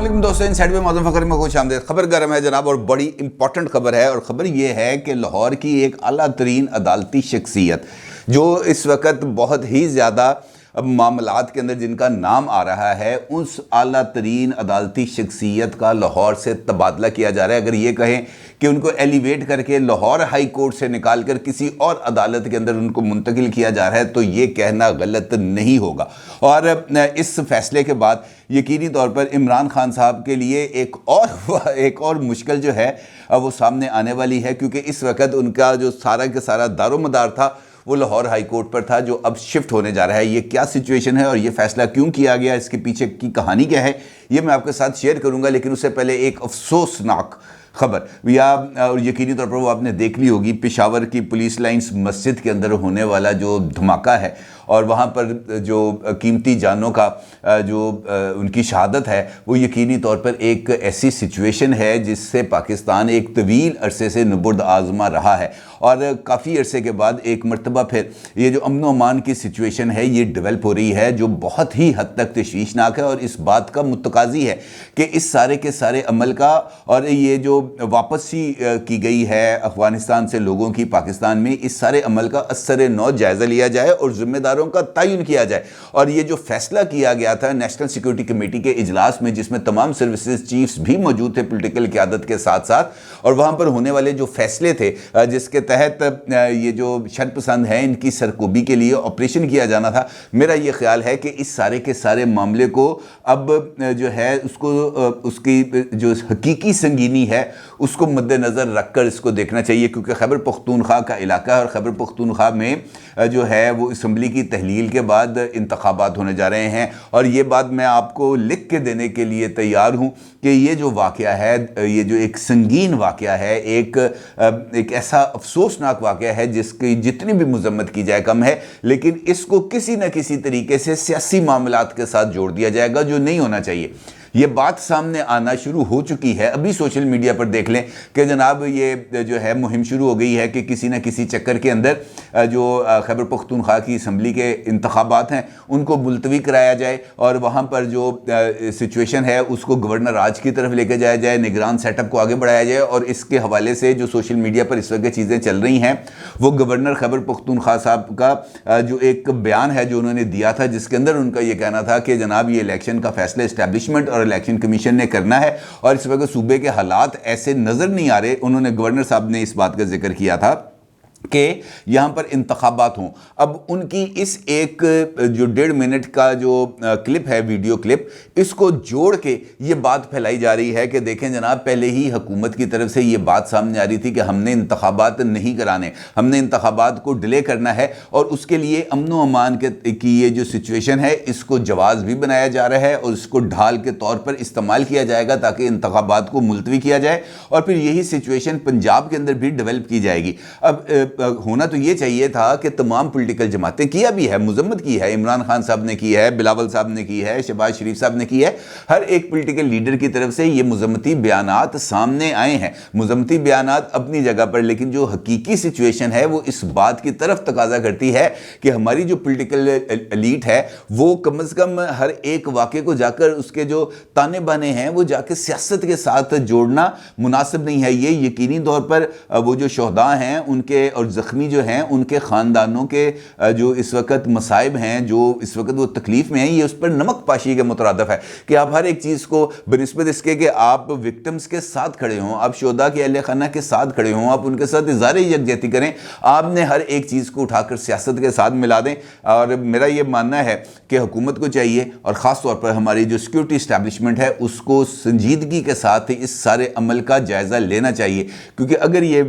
علیکم دوستوں، انسائیڈ میں معظم فخر میں خوش آمدید۔ خبر گرم ہے جناب اور بڑی امپورٹنٹ خبر ہے، اور خبر یہ ہے کہ لاہور کی ایک اعلیٰ ترین عدالتی شخصیت جو اس وقت بہت ہی زیادہ معاملات کے اندر جن کا نام آ رہا ہے، اس اعلیٰ ترین عدالتی شخصیت کا لاہور سے تبادلہ کیا جا رہا ہے۔ اگر یہ کہیں کہ ان کو ایلیویٹ کر کے لاہور ہائی کورٹ سے نکال کر کسی اور عدالت کے اندر ان کو منتقل کیا جا رہا ہے تو یہ کہنا غلط نہیں ہوگا۔ اور اس فیصلے کے بعد یقینی طور پر عمران خان صاحب کے لیے ایک اور مشکل جو ہے وہ سامنے آنے والی ہے، کیونکہ اس وقت ان کا جو سارا کے سارا دار و مدار تھا وہ لاہور ہائی کورٹ پر تھا، جو اب شفٹ ہونے جا رہا ہے۔ یہ کیا سچویشن ہے اور یہ فیصلہ کیوں کیا گیا، اس کے پیچھے کی کہانی کیا ہے، یہ میں آپ کے ساتھ شیئر کروں گا۔ لیکن اس سے پہلے ایک افسوسناک خبر اور یقینی طور پر وہ آپ نے دیکھ لی ہوگی، پشاور کی پولیس لائنز مسجد کے اندر ہونے والا جو دھماکہ ہے اور وہاں پر جو قیمتی جانوں کا جو ان کی شہادت ہے، وہ یقینی طور پر ایک ایسی سچویشن ہے جس سے پاکستان ایک طویل عرصے سے نبرد آزما رہا ہے، اور کافی عرصے کے بعد ایک مرتبہ پھر یہ جو امن و امان کی سچویشن ہے یہ ڈیولپ ہو رہی ہے، جو بہت ہی حد تک تشویشناک ہے، اور اس بات کا متقاضی ہے کہ اس سارے کے سارے عمل کا اور یہ جو واپسی کی گئی ہے افغانستان سے لوگوں کی پاکستان میں، اس سارے عمل کا اثر نو جائزہ لیا جائے اور ذمہ داروں کا تعین کیا جائے۔ اور یہ جو فیصلہ کیا گیا تھا نیشنل سیکورٹی کمیٹی کے اجلاس میں، جس میں تمام سروسز چیفز بھی موجود تھے پولیٹیکل قیادت کے ساتھ ساتھ، اور وہاں پر ہونے والے جو فیصلے تھے جس کے تحت یہ جو شرپسند ہیں ان کی سرکوبی کے لیے آپریشن کیا جانا تھا، میرا یہ خیال ہے کہ اس سارے کے سارے معاملے کو اب جو ہے اس کی جو حقیقی سنگینی ہے اس کو مد نظر رکھ کر اس کو دیکھنا چاہیے، کیونکہ خیبر پختونخوا کا علاقہ ہے اور خیبر پختونخوا میں جو ہے وہ اسمبلی کی تحلیل کے بعد انتخابات ہونے جا رہے ہیں۔ اور یہ بات میں آپ کو لکھ کے دینے کے لیے تیار ہوں کہ یہ جو واقعہ ہے، یہ جو ایک سنگین واقعہ ہے، ایک ایسا افسوسناک واقعہ ہے جس کی جتنی بھی مذمت کی جائے کم ہے، لیکن اس کو کسی نہ کسی طریقے سے سیاسی معاملات کے ساتھ جوڑ دیا جائے گا، جو نہیں ہونا چاہیے۔ یہ بات سامنے آنا شروع ہو چکی ہے، ابھی سوشل میڈیا پر دیکھ لیں کہ جناب یہ جو ہے مہم شروع ہو گئی ہے کہ کسی نہ کسی چکر کے اندر جو خیبر پختونخوا کی اسمبلی کے انتخابات ہیں ان کو ملتوی کرایا جائے، اور وہاں پر جو سچویشن ہے اس کو گورنر راج کی طرف لے کے جایا جائے، نگران سیٹ اپ کو آگے بڑھایا جائے۔ اور اس کے حوالے سے جو سوشل میڈیا پر اس وقت چیزیں چل رہی ہیں، وہ گورنر خیبر پختونخوا صاحب کا جو ایک بیان ہے جو انہوں نے دیا تھا، جس کے اندر ان کا یہ کہنا تھا کہ جناب یہ الیکشن کا فیصلہ اسٹیبلشمنٹ اور الیکشن کمیشن نے کرنا ہے، اور اس وقت صوبے کے حالات ایسے نظر نہیں آ رہے۔ انہوں نے گورنر صاحب نے اس بات کا ذکر کیا تھا کہ یہاں پر انتخابات ہوں۔ اب ان کی اس ایک جو 1.5 منٹ کا جو کلپ ہے، ویڈیو کلپ، اس کو جوڑ کے یہ بات پھیلائی جا رہی ہے کہ دیکھیں جناب، پہلے ہی حکومت کی طرف سے یہ بات سامنے آ رہی تھی کہ ہم نے انتخابات نہیں کرانے، ہم نے انتخابات کو ڈیلے کرنا ہے، اور اس کے لیے امن و امان کی یہ جو سچویشن ہے اس کو جواز بھی بنایا جا رہا ہے، اور اس کو ڈھال کے طور پر استعمال کیا جائے گا تاکہ انتخابات کو ملتوی کیا جائے، اور پھر یہی سچویشن پنجاب کے اندر بھی ڈیولپ کی جائے گی۔ اب ہونا تو یہ چاہیے تھا کہ تمام پولیٹیکل جماعتیں، کیا بھی ہے، مذمت کی ہے، عمران خان صاحب نے کی ہے، بلاول صاحب نے کی ہے، شہباز شریف صاحب نے کی ہے، ہر ایک پولیٹیکل لیڈر کی طرف سے یہ مذمتی بیانات سامنے آئے ہیں، مذمتی بیانات اپنی جگہ پر، لیکن جو حقیقی سچویشن ہے وہ اس بات کی طرف تقاضا کرتی ہے کہ ہماری جو پولیٹیکل ایلیٹ ہے وہ کم از کم ہر ایک واقعے کو جا کر اس کے جو تانے بانے ہیں وہ جا کے سیاست کے ساتھ جوڑنا مناسب نہیں ہے۔ یہ یقینی طور پر وہ جو شہداء ہیں ان کے اور زخمی جو ہیں ان کے خاندانوں کے جو اس وقت مصائب ہیں، جو اس وقت وہ تکلیف میں ہیں، یہ اس پر نمک پاشی کے مترادف ہے کہ آپ ہر ایک چیز کو بنسبت اس کے کہ آپ وکٹمز کے ساتھ کھڑے ہوں، آپ شہداء کے اہل خانہ کے ساتھ کھڑے ہوں، آپ ان کے ساتھ اظہار یکجہتی کریں، آپ نے ہر ایک چیز کو اٹھا کر سیاست کے ساتھ ملا دیں۔ اور میرا یہ ماننا ہے کہ حکومت کو چاہیے، اور خاص طور پر ہماری جو سیکورٹی اسٹیبلشمنٹ ہے اس کو سنجیدگی کے ساتھ اس سارے عمل کا جائزہ لینا چاہیے، کیونکہ اگر یہ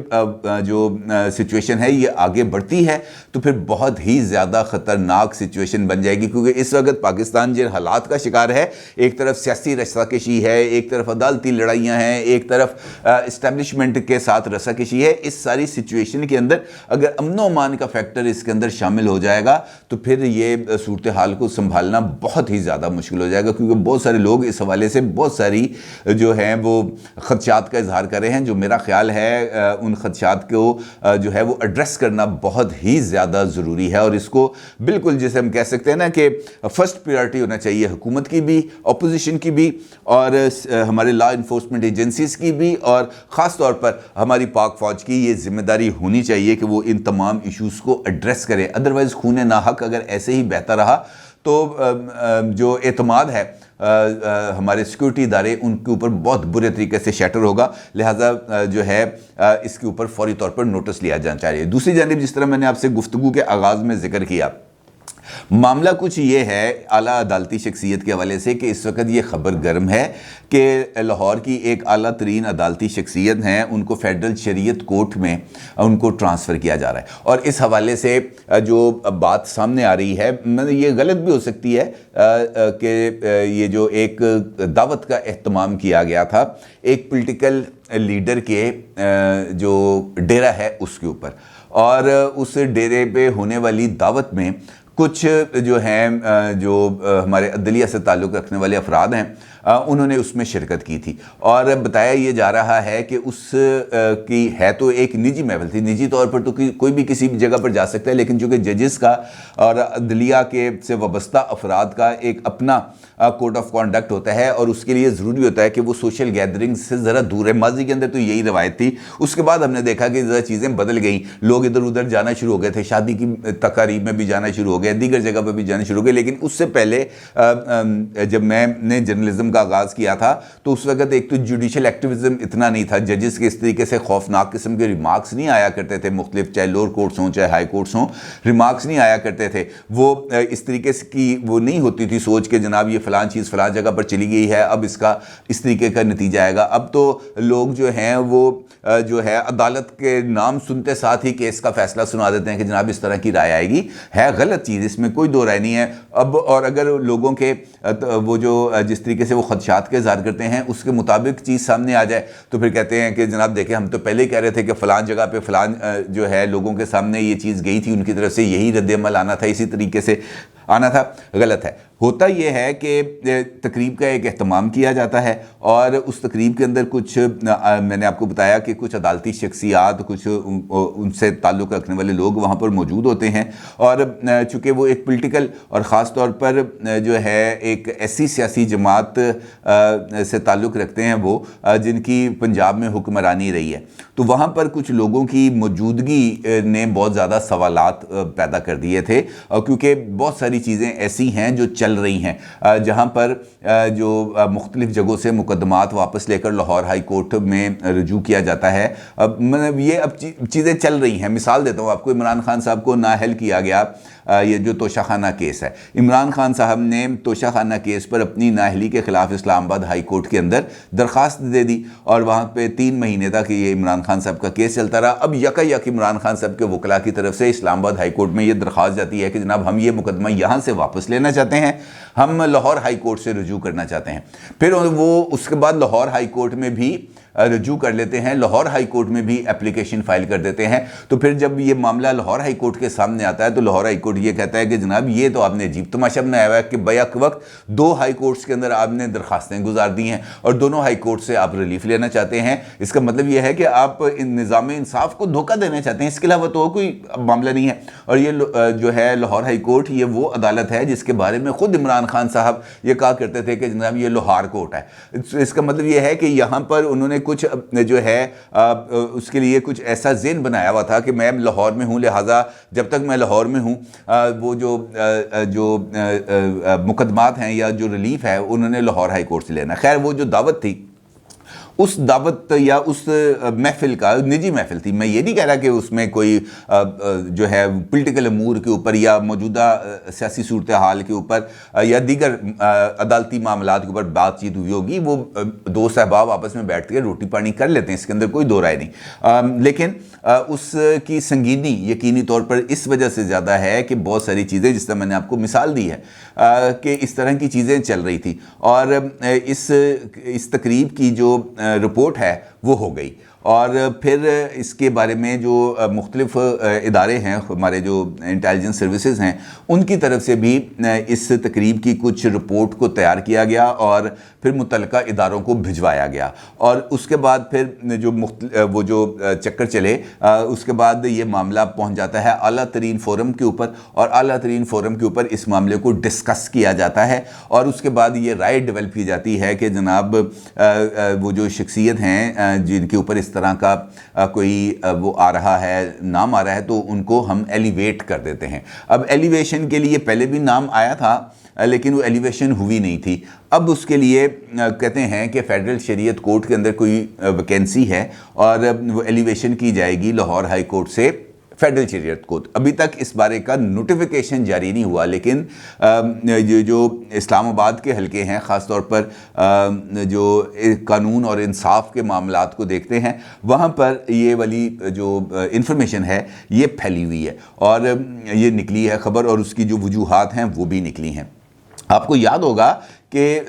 جو سچویشن ہے یہ آگے بڑھتی ہے تو پھر بہت ہی زیادہ خطرناک سچویشن بن جائے گی، کیونکہ اس وقت پاکستان جن حالات کا شکار ہے، ایک طرف سیاسی رساکشی ہے، ایک طرف عدالتی لڑائیاں ہیں، ایک طرف اسٹیبلشمنٹ کے ساتھ رساکشی ہے، اس ساری سچویشن کے اندر اگر امن و امان کا فیکٹر اس کے اندر شامل ہو جائے گا تو پھر یہ صورتحال کو سنبھالنا بہت ہی زیادہ مشکل ہو جائے گا، کیونکہ بہت سارے لوگ اس حوالے سے بہت ساری جو ہیں وہ خدشات کا اظہار کر رہے ہیں، جو میرا خیال ہے ان خدشات کو جو ہے وہ وہ ایڈریس کرنا بہت ہی زیادہ ضروری ہے، اور اس کو بالکل جسے ہم کہہ سکتے ہیں نا کہ فرسٹ پریورٹی ہونا چاہیے حکومت کی بھی، اپوزیشن کی بھی، اور ہمارے لا انفورسمنٹ ایجنسیز کی بھی، اور خاص طور پر ہماری پاک فوج کی یہ ذمہ داری ہونی چاہیے کہ وہ ان تمام ایشوز کو ایڈریس کرے۔ ادروائز خون ناحق اگر ایسے ہی بہتا رہا تو جو اعتماد ہے ہمارے سیکورٹی ادارے ان کے اوپر بہت برے طریقے سے شیٹر ہوگا، لہٰذا جو ہے اس کے اوپر فوری طور پر نوٹس لیا جانا چاہیے۔ دوسری جانب جس طرح میں نے آپ سے گفتگو کے آغاز میں ذکر کیا، معاملہ کچھ یہ ہے اعلیٰ عدالتی شخصیت کے حوالے سے کہ اس وقت یہ خبر گرم ہے کہ لاہور کی ایک اعلیٰ ترین عدالتی شخصیت ہیں، ان کو فیڈرل شریعت کورٹ میں ان کو ٹرانسفر کیا جا رہا ہے، اور اس حوالے سے جو بات سامنے آ رہی ہے یہ غلط بھی ہو سکتی ہے کہ یہ جو ایک دعوت کا اہتمام کیا گیا تھا ایک پولیٹیکل لیڈر کے جو ڈیرہ ہے اس کے اوپر، اور اس ڈیرے پہ ہونے والی دعوت میں کچھ جو ہیں جو ہمارے عدلیہ سے تعلق رکھنے والے افراد ہیں انہوں نے اس میں شرکت کی تھی، اور بتایا یہ جا رہا ہے کہ اس کی ہے تو ایک نجی محفل تھی، نجی طور پر تو کوئی بھی کسی بھی جگہ پر جا سکتا ہے، لیکن چونکہ ججز کا اور عدلیہ کے سے وابستہ افراد کا ایک اپنا کوڈ آف کانڈکٹ ہوتا ہے، اور اس کے لیے ضروری ہوتا ہے کہ وہ سوشل گیدرنگ سے ذرا دور ہے۔ ماضی کے اندر تو یہی روایت تھی، اس کے بعد ہم نے دیکھا کہ ذرا چیزیں بدل گئیں، لوگ ادھر ادھر جانا شروع ہو گئے تھے، شادی کی تقاریب میں بھی جانا شروع ہو گئے، دیگر جگہ پہ بھی جانا شروع ہو گئے، لیکن اس سے پہلے جب میں نے جرنلزم کا آغاز کیا تھا تو اس وقت ایک تو جوڈیشل ایکٹیویزم اتنا نہیں تھا، ججز کے اس طریقے سے خوفناک قسم کے ریمارکس نہیں آیا کرتے تھے، مختلف چاہے لوور کورٹس ہوں چاہے ہائی کورٹس ہوں، ریمارکس نہیں آیا کرتے تھے، وہ اس طریقے سے کی وہ نہیں ہوتی تھی سوچ کہ جناب یہ فلان چیز فلان جگہ پر چلی گئی ہے، اب اس کا اس طریقے کا نتیجہ آئے گا۔ اب تو لوگ جو ہیں وہ جو ہے عدالت کے نام سنتے ساتھ ہی کیس کا فیصلہ سنا دیتے ہیں کہ جناب اس طرح کی رائے آئے گی، ہے غلط چیز، اس میں کوئی دو رائے نہیں ہے۔ اب اور اگر لوگوں کے وہ جو جس طریقے سے وہ خدشات کے اظہار کرتے ہیں اس کے مطابق چیز سامنے آ جائے تو پھر کہتے ہیں کہ جناب دیکھیں ہم تو پہلے ہی کہہ رہے تھے کہ فلان جگہ پہ فلان جو ہے لوگوں کے سامنے یہ چیز گئی تھی، ان کی طرف سے یہی رد عمل آنا تھا، اسی طریقے سے آنا تھا۔ غلط ہے۔ ہوتا یہ ہے کہ تقریب کا ایک اہتمام کیا جاتا ہے، اور اس تقریب کے اندر کچھ میں نے آپ کو بتایا کہ کچھ عدالتی شخصیات، کچھ ان سے تعلق رکھنے والے لوگ وہاں پر موجود ہوتے ہیں، اور چونکہ وہ ایک پولیٹیکل اور خاص طور پر جو ہے ایک ایسی سیاسی جماعت سے تعلق رکھتے ہیں وہ جن کی پنجاب میں حکمرانی رہی ہے، تو وہاں پر کچھ لوگوں کی موجودگی نے بہت زیادہ سوالات پیدا کر دیے تھے، کیونکہ بہت ساری چیزیں ایسی ہیں جو چل رہی ہیں جہاں پر جو مختلف جگہوں سے مقدمات واپس لے کر لاہور ہائی کورٹ میں رجوع کیا جاتا ہے، یہ اب چیزیں چل رہی ہیں۔ مثال دیتا ہوں آپ کو، عمران خان صاحب کو نااہل کیا گیا یہ جو توشہ خانہ کیس ہے، عمران خان صاحب نے توشہ خانہ کیس پر اپنی نااہلی کے خلاف اسلام آباد ہائی کورٹ کے اندر درخواست دے دی، اور وہاں پہ 3 مہینے تک یہ عمران خان صاحب کا کیس چلتا رہا۔ اب یک عمران خان صاحب کے وکلاء کی طرف سے اسلام آباد ہائی کورٹ میں یہ درخواست جاتی ہے کہ جناب ہم یہ مقدمہ یہاں سے واپس لینا چاہتے ہیں، ہم لاہور ہائی کورٹ سے رجوع کرنا چاہتے ہیں۔ پھر وہ اس کے بعد لاہور ہائی کورٹ میں بھی رجوع کر لیتے ہیں، لاہور ہائی کورٹ میں بھی اپلیکیشن فائل کر دیتے ہیں، تو پھر جب یہ معاملہ لاہور ہائی کورٹ کے سامنے آتا ہے تو لاہور ہائی کورٹ یہ کہتا ہے کہ جناب یہ تو آپ نے عجیب تماشا بنایا ہوا ہے کہ بیک وقت 2 ہائی کورٹس کے اندر آپ نے درخواستیں گزار دی ہیں، اور دونوں ہائی کورٹ سے آپ ریلیف لینا چاہتے ہیں۔ اس کا مطلب یہ ہے کہ آپ نظام انصاف کو دھوکہ دینا چاہتے ہیں، اس کے علاوہ تو کوئی معاملہ نہیں ہے۔ اور یہ جو ہے لاہور ہائی کورٹ یہ وہ عدالت ہے جس کے بارے میں خود عمران خان صاحب یہ کہا کرتے تھے کہ جناب یہ لاہور کورٹ ہے۔ اس کا مطلب یہ ہے کہ یہاں پر انہوں نے کچھ جو ہے اس کے لیے کچھ ایسا ذہن بنایا ہوا تھا کہ میں لاہور میں ہوں، لہٰذا جب تک میں لاہور میں ہوں وہ جو مقدمات ہیں یا جو ریلیف ہے انہوں نے لاہور ہائی کورٹ سے لینا۔ خیر وہ جو دعوت تھی اس دعوت یا اس محفل کا نجی محفل تھی، میں یہ نہیں کہہ رہا کہ اس میں کوئی جو ہے پولیٹیکل امور کے اوپر یا موجودہ سیاسی صورتحال کے اوپر یا دیگر عدالتی معاملات کے اوپر بات چیت ہوئی ہوگی، وہ دوست احباب آپس میں بیٹھ کے روٹی پانی کر لیتے ہیں، اس کے اندر کوئی دو رائے نہیں، لیکن اس کی سنگینی یقینی طور پر اس وجہ سے زیادہ ہے کہ بہت ساری چیزیں جس طرح میں نے آپ کو مثال دی ہے کہ اس طرح کی چیزیں چل رہی تھی، اور اس تقریب کی جو رپورٹ ہے وہ ہو گئی، اور پھر اس کے بارے میں جو مختلف ادارے ہیں ہمارے جو انٹیلیجنس سروسز ہیں ان کی طرف سے بھی اس تقریب کی کچھ رپورٹ کو تیار کیا گیا اور پھر متعلقہ اداروں کو بھجوایا گیا، اور اس کے بعد پھر وہ جو چکر چلے اس کے بعد یہ معاملہ پہنچ جاتا ہے اعلیٰ ترین فورم کے اوپر، اور اعلیٰ ترین فورم کے اوپر اس معاملے کو ڈسکس کیا جاتا ہے، اور اس کے بعد یہ رائے ڈیولپ کی جاتی ہے کہ جناب وہ جو شخصیت ہیں جن کے اوپر اس طرح کا کوئی وہ آ رہا ہے، نام آ رہا ہے، تو ان کو ہم ایلیویٹ کر دیتے ہیں۔ اب ایلیویشن کے لیے پہلے بھی نام آیا تھا لیکن وہ ایلیویشن ہوئی نہیں تھی، اب اس کے لیے کہتے ہیں کہ فیڈرل شریعت کورٹ کے اندر کوئی ویکینسی ہے اور وہ ایلیویشن کی جائے گی لاہور ہائی کورٹ سے فیڈرل شریعت کورٹ۔ ابھی تک اس بارے کا نوٹیفیکیشن جاری نہیں ہوا، لیکن جو اسلام آباد کے حلقے ہیں، خاص طور پر جو قانون اور انصاف کے معاملات کو دیکھتے ہیں، وہاں پر یہ والی جو انفارمیشن ہے یہ پھیلی ہوئی ہے اور یہ نکلی ہے خبر، اور اس کی جو وجوہات ہیں وہ بھی نکلی ہیں۔ آپ کو یاد ہوگا کہ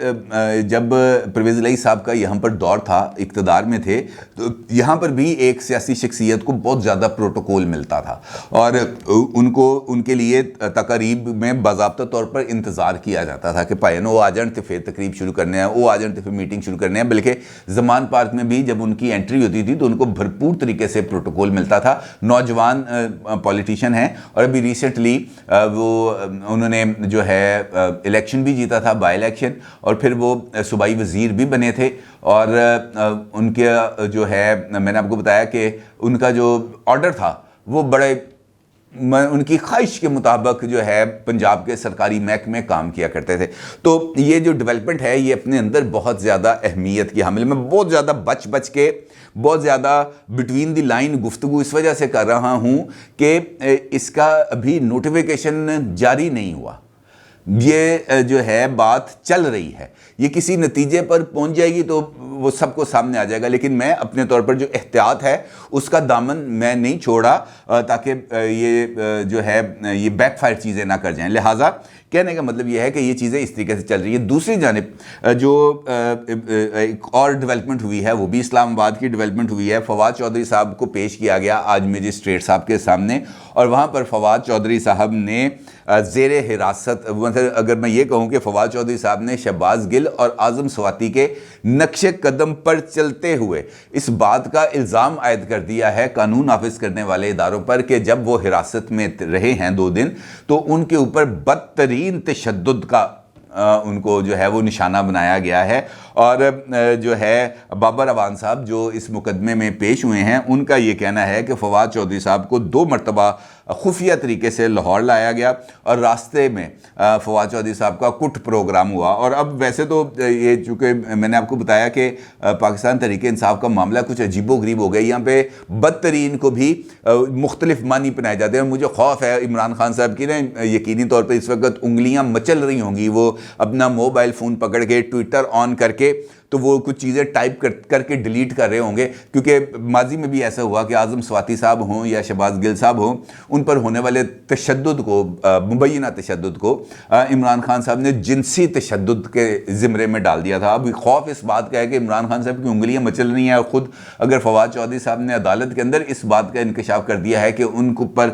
جب پرویز الہی صاحب کا یہاں پر دور تھا، اقتدار میں تھے، تو یہاں پر بھی ایک سیاسی شخصیت کو بہت زیادہ پروٹوکول ملتا تھا اور ان کے لیے تقریب میں باضابطہ طور پر انتظار کیا جاتا تھا کہ پائن وہ آ جان تو پھر تقریب شروع کرنے ہیں، وہ آ جان تو پھر میٹنگ شروع کرنے ہیں۔ بلکہ زمان پارک میں بھی جب ان کی انٹری ہوتی تھی تو ان کو بھرپور طریقے سے پروٹوکول ملتا تھا۔ نوجوان پولیٹیشین ہیں اور ابھی ریسنٹلی انہوں نے جو ہے الیکشن بھی جیتا تھا، بائی الیکشن، اور پھر وہ صوبائی وزیر بھی بنے تھے، اور ان کے جو ہے میں نے آپ کو بتایا کہ ان کا جو آرڈر تھا وہ بڑے ان کی خواہش کے مطابق جو ہے پنجاب کے سرکاری محکمے کام کیا کرتے تھے۔ تو یہ جو ڈیولپمنٹ ہے یہ اپنے اندر بہت زیادہ اہمیت کی حامل ہے۔ میں بہت زیادہ بچ کے بہت زیادہ بٹوین دی لائن گفتگو اس وجہ سے کر رہا ہوں کہ اس کا ابھی نوٹیفیکیشن جاری نہیں ہوا، یہ جو ہے بات چل رہی ہے، یہ کسی نتیجے پر پہنچ جائے گی تو وہ سب کو سامنے آ جائے گا، لیکن میں اپنے طور پر جو احتیاط ہے اس کا دامن میں نہیں چھوڑا تاکہ یہ جو ہے یہ بیک فائر چیزیں نہ کر جائیں۔ لہٰذا کہنے کا مطلب یہ ہے کہ یہ چیزیں اس طریقے سے چل رہی ہے۔ دوسری جانب جو ایک اور ڈیولپمنٹ ہوئی ہے وہ بھی اسلام آباد کی ڈیولپمنٹ ہوئی ہے۔ فواد چودھری صاحب کو پیش کیا گیا آج مجسٹریٹ صاحب کے سامنے، اور وہاں پر فواد چودھری صاحب نے زیر حراست، اگر میں یہ کہوں کہ فواد چودھری صاحب نے شہباز گل اور اعظم سواتی کے نقش قدم پر چلتے ہوئے اس بات کا الزام عائد کر دیا ہے قانون نافذ کرنے والے اداروں پر کہ جب وہ حراست میں رہے ہیں 2 دن تو ان کے اوپر بدترین تشدد کا ان کو جو ہے وہ نشانہ بنایا گیا ہے، اور جو ہے بابر اعوان صاحب جو اس مقدمے میں پیش ہوئے ہیں ان کا یہ کہنا ہے کہ فواد چودھری صاحب کو 2 مرتبہ خفیہ طریقے سے لاہور لایا گیا اور راستے میں فواد چودھری صاحب کا کٹ پروگرام ہوا۔ اور اب ویسے تو یہ چونکہ میں نے آپ کو بتایا کہ پاکستان تحریک انصاف کا معاملہ کچھ عجیب و غریب ہو گیا، یہاں پہ بدترین کو بھی مختلف معنی پہنائے جاتے ہیں، اور مجھے خوف ہے عمران خان صاحب کی نا یقینی طور پہ اس وقت انگلیاں مچل رہی ہوں گی، وہ اپنا موبائل فون پکڑ کے ٹویٹر آن کر کے تو وہ کچھ چیزیں ٹائپ کر کے ڈیلیٹ کر رہے ہوں گے، کیونکہ ماضی میں بھی ایسا ہوا کہ اعظم سواتی صاحب ہوں یا شہباز گل صاحب ہوں، ان پر ہونے والے تشدد کو، مبینہ تشدد کو عمران خان صاحب نے جنسی تشدد کے زمرے میں ڈال دیا تھا۔ اب خوف اس بات کا ہے کہ عمران خان صاحب کی انگلیاں مچل رہی ہیں، اور خود اگر فواد چودھری صاحب نے عدالت کے اندر اس بات کا انکشاف کر دیا ہے کہ ان کو پر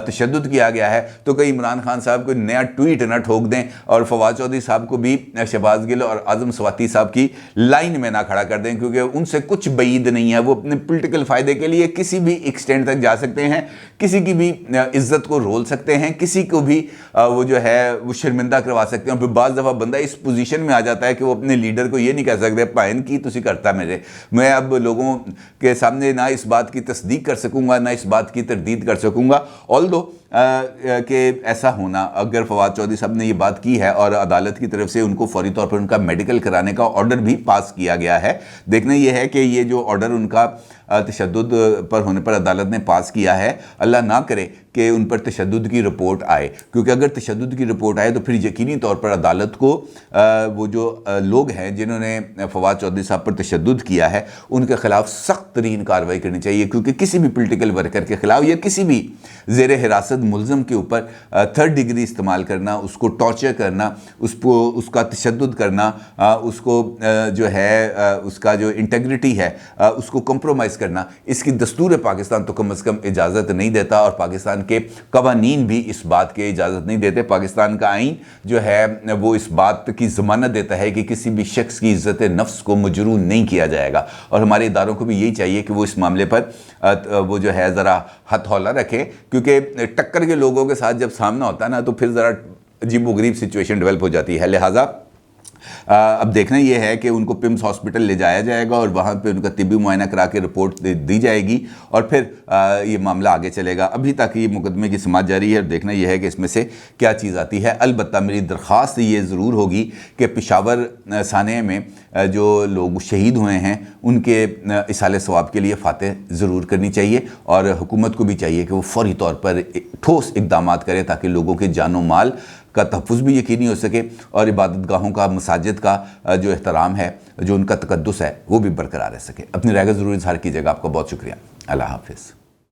تشدد کیا گیا ہے، تو کہیں عمران خان صاحب کو نیا ٹویٹ نہ ٹھوک دیں اور فواد چودھری صاحب کو بھی شہباز گل اور اعظم سواتی صاحب کی لائن میں نہ کھڑا کر دیں، کیونکہ ان سے کچھ بعید نہیں ہے، وہ اپنے پولیٹیکل فائدے کے لیے کسی بھی ایکسٹینٹ تک جا سکتے ہیں، کسی کی بھی عزت کو رول سکتے ہیں، کسی کو بھی وہ جو ہے وہ شرمندہ کروا سکتے ہیں۔ اور پھر بعض دفعہ بندہ اس پوزیشن میں آ جاتا ہے کہ وہ اپنے لیڈر کو یہ نہیں کہہ سکتے پائن کی تسی کرتا میرے، میں اب لوگوں کے سامنے نہ اس بات کی تصدیق کر سکوں گا نہ اس بات کی تردید کر سکوں گا، آلدو کہ ایسا ہونا اگر فواد چودھری صاحب نے یہ بات کی ہے اور عدالت کی طرف سے ان کو فوری طور پر ان کا میڈیکل کرانے کا آرڈر بھی پاس کیا گیا ہے۔ دیکھنا یہ ہے کہ یہ جو آرڈر ان کا تشدد پر ہونے پر عدالت نے پاس کیا ہے، اللہ نہ کرے کہ ان پر تشدد کی رپورٹ آئے، کیونکہ اگر تشدد کی رپورٹ آئے تو پھر یقینی طور پر عدالت کو وہ جو لوگ ہیں جنہوں نے فواد چودھری صاحب پر تشدد کیا ہے ان کے خلاف سخت ترین کارروائی کرنی چاہیے، کیونکہ کسی بھی پولیٹیکل ورکر کے خلاف یا کسی بھی زیر حراست ملزم کے اوپر 3rd ڈگری استعمال کرنا، اس کو ٹارچر کرنا، اس کا تشدد کرنا، اس کو جو ہے اس کا جو انٹیگریٹی ہے اس کو کمپرومائز کرنا اس کی دستور پاکستان تو کم از کم اجازت نہیں دیتا، اور پاکستان کے قوانین بھی اس بات کی اجازت نہیں دیتے۔ پاکستان کا آئین جو ہے وہ اس بات کی ضمانت دیتا ہے کہ کسی بھی شخص کی عزت نفس کو مجروح نہیں کیا جائے گا، اور ہمارے اداروں کو بھی یہی چاہیے کہ وہ اس معاملے پر وہ جو ہے ذرا ہتھ ہولہ رکھیں، کیونکہ ٹکر کے لوگوں کے ساتھ جب سامنا ہوتا ہے نا تو پھر ذرا عجیب و غریب سچویشن ڈیولپ ہو جاتی ہے۔ لہٰذا اب دیکھنا یہ ہے کہ ان کو پمس ہاسپٹل لے جایا جائے گا اور وہاں پہ ان کا طبی معائنہ کرا کے رپورٹ دی جائے گی، اور پھر یہ معاملہ آگے چلے گا۔ ابھی تک یہ مقدمے کی سماعت جاری ہے، دیکھنا یہ ہے کہ اس میں سے کیا چیز آتی ہے۔ البتہ میری درخواست یہ ضرور ہوگی کہ پشاور سانحے میں جو لوگ شہید ہوئے ہیں ان کے اصالِ ثواب کے لیے فاتح ضرور کرنی چاہیے، اور حکومت کو بھی چاہیے کہ وہ فوری طور پر ٹھوس اقدامات کرے تاکہ لوگوں کے جان و مال کا تحفظ بھی یقینی ہو سکے، اور عبادت گاہوں کا، مساجد کا جو احترام ہے، جو ان کا تقدس ہے، وہ بھی برقرار رہ سکے۔ اپنی رائے کا ضرور اظہار کیجیے گا۔ آپ کا بہت شکریہ۔ اللہ حافظ۔